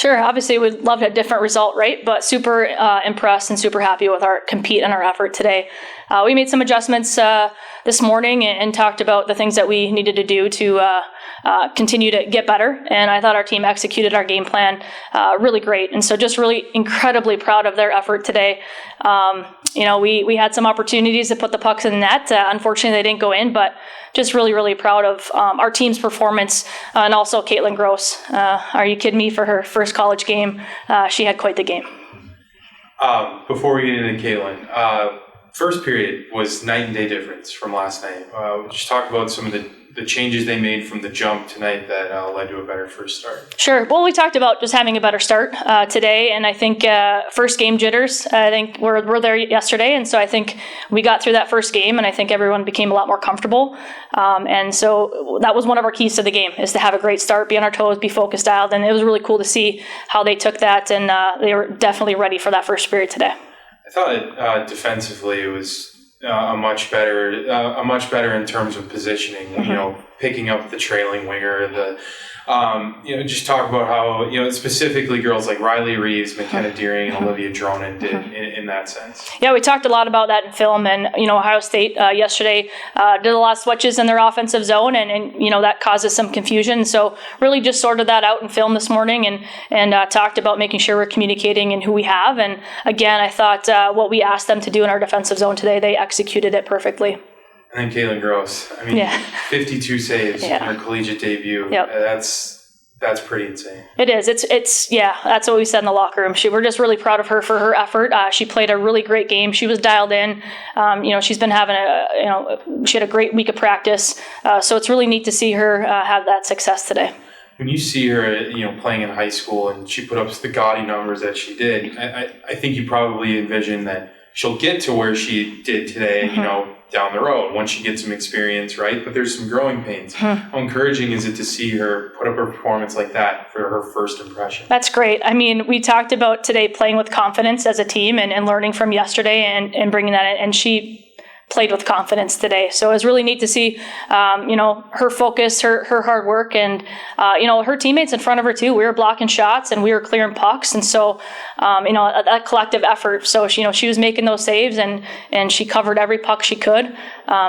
Sure. Obviously, we'd love a different result, right? But super impressed and super happy with our compete and our effort today. We made some adjustments this morning and talked about the things that we needed to do to continue to get better. And I thought our team executed our game plan really great. And so just really incredibly proud of their effort today. We had some opportunities to put the pucks in the net. Unfortunately, they didn't go in, but just really, really proud of our team's performance and also Kaitlin Groess. Are you kidding me? For her first college game, she had quite the game. Before we get into Kaitlin, first period was night and day difference from last night. Just talk about some of the changes they made from the jump tonight that led to a better first start. Sure. Well, we talked about just having a better start today, and I think first game jitters, I think we're there yesterday, and so I think we got through that first game, and I think everyone became a lot more comfortable. And so that was one of our keys to the game, is to have a great start, be on our toes, be focused, dialed, and it was really cool to see how they took that, and they were definitely ready for that first period today. I thought defensively it was a much better in terms of positioning. Mm-hmm. Picking up the trailing winger. Just talk about how specifically girls like Riley Reeves, McKenna Deering, and Olivia Dronin did in that sense. Yeah, we talked a lot about that in film, and Ohio State yesterday did a lot of switches in their offensive zone, and that causes some confusion. So really just sorted that out in film this morning, and talked about making sure we're communicating and who we have. And again, I thought what we asked them to do in our defensive zone today, they executed it perfectly. And then Kaitlin Groess. 52 saves in her collegiate debut. Yep. That's pretty insane. It is. It's that's what we said in the locker room. We're just really proud of her for her effort. She played a really great game. She was dialed in. She's been having she had a great week of practice. So it's really neat to see her have that success today. When you see her, playing in high school and she put up the gaudy numbers that she did, I think you probably envision that she'll get to where she did today, down the road once she gets some experience, right? But there's some growing pains. How encouraging is it to see her put up a performance like that for her first impression? That's great. We talked about today playing with confidence as a team and learning from yesterday and bringing that in, and she played with confidence today. So it was really neat to see, her focus, her hard work, and, her teammates in front of her too. We were blocking shots and we were clearing pucks. And so, a collective effort. So, she was making those saves and she covered every puck she could.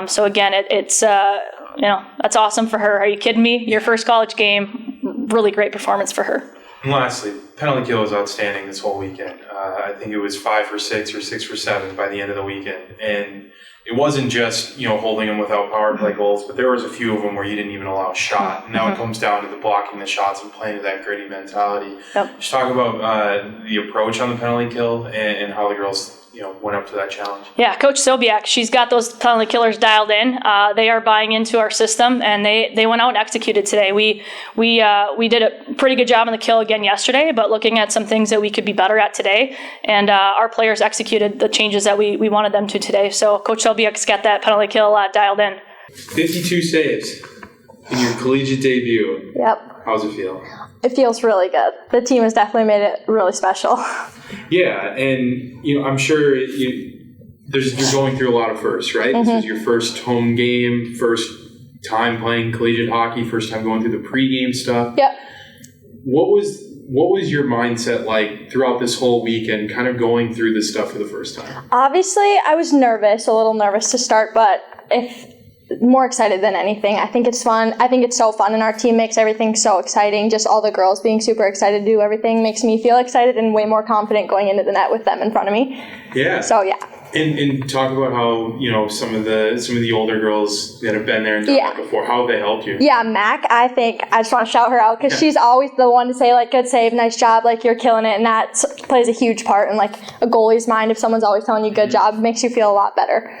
So again, it's that's awesome for her. Are you kidding me? Your first college game, really great performance for her. And lastly, penalty kill was outstanding this whole weekend. I think it was 5 for 6 or 6 for 7 by the end of the weekend. And it wasn't just, holding them without power play goals, but there was a few of them where you didn't even allow a shot. And now it comes down to the blocking the shots and playing to that gritty mentality. Yep. Just talk about the approach on the penalty kill and how the girls went up to that challenge. Yeah, Coach Sobiak, she's got those penalty killers dialed in. They are buying into our system, and they went out and executed today. We did a pretty good job on the kill again yesterday, but looking at some things that we could be better at today, and our players executed the changes that we wanted them to today. So Coach Sobiak's got that penalty kill dialed in. 52 saves in your collegiate debut. Yep. How's it feel? It feels really good. The team has definitely made it really special. Yeah, and I'm sure you're going through a lot of firsts, right? Mm-hmm. This is your first home game, first time playing collegiate hockey, first time going through the pregame stuff. Yep. What was your mindset like throughout this whole weekend, kind of going through this stuff for the first time? Obviously, I was a little nervous to start, but more excited than anything. I think it's fun. I think it's so fun, and our team makes everything so exciting. Just all the girls being super excited to do everything makes me feel excited and way more confident going into the net with them in front of me. Yeah. So, yeah. And talk about how, some of the older girls that have been there and done that before, how have they helped you? Yeah, Mac, I think I just want to shout her out because she's always the one to say, good save, nice job, you're killing it, and that plays a huge part in, a goalie's mind. If someone's always telling you good job, it makes you feel a lot better.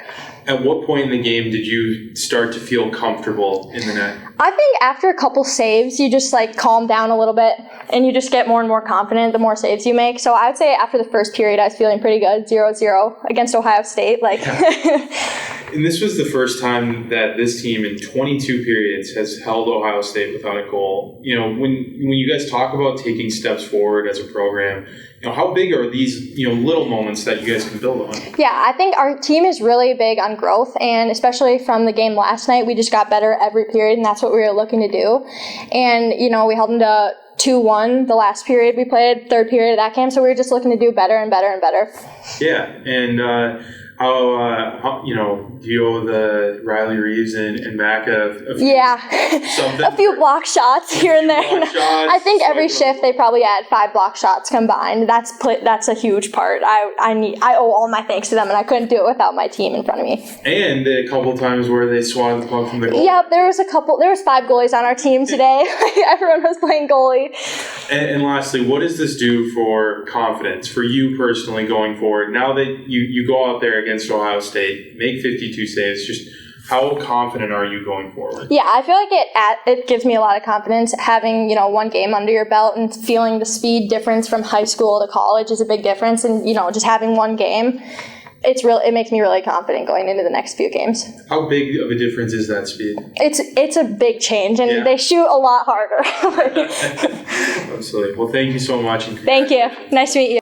At what point in the game did you start to feel comfortable in the net? I think after a couple saves, you just calm down a little bit and you just get more and more confident the more saves you make. So I would say after the first period, I was feeling pretty good, 0-0 against Ohio State. And this was the first time that this team in 22 periods has held Ohio State without a goal. When you guys talk about taking steps forward as a program, how big are these little moments that you guys can build on? Yeah, I think our team is really big on growth, and especially from the game last night, we just got better every period, and that's what we were looking to do. And we held them to 2-1 the last period we played, third period of that game. So we were just looking to do better and better and better. Yeah, and how do you owe the Riley Reeves and Mac a few block shots here and there. I think every Something. shift they probably had 5 block shots combined. That's a huge part. I owe all my thanks to them, and I couldn't do it without my team in front of me. And a couple times where they swatted the puck from the goal. Yeah, there was 5 goalies on our team today. Everyone was playing goalie. And lastly, what does this do for confidence for you personally going forward? Now that you go out there against Ohio State, make 52 saves, just how confident are you going forward? Yeah, I feel like it gives me a lot of confidence having, one game under your belt and feeling the speed difference from high school to college is a big difference, and just having one game, it makes me really confident going into the next few games. How big of a difference is that speed? It's a big change, and they shoot a lot harder. Absolutely. Well, thank you so much. And thank you. Nice to meet you.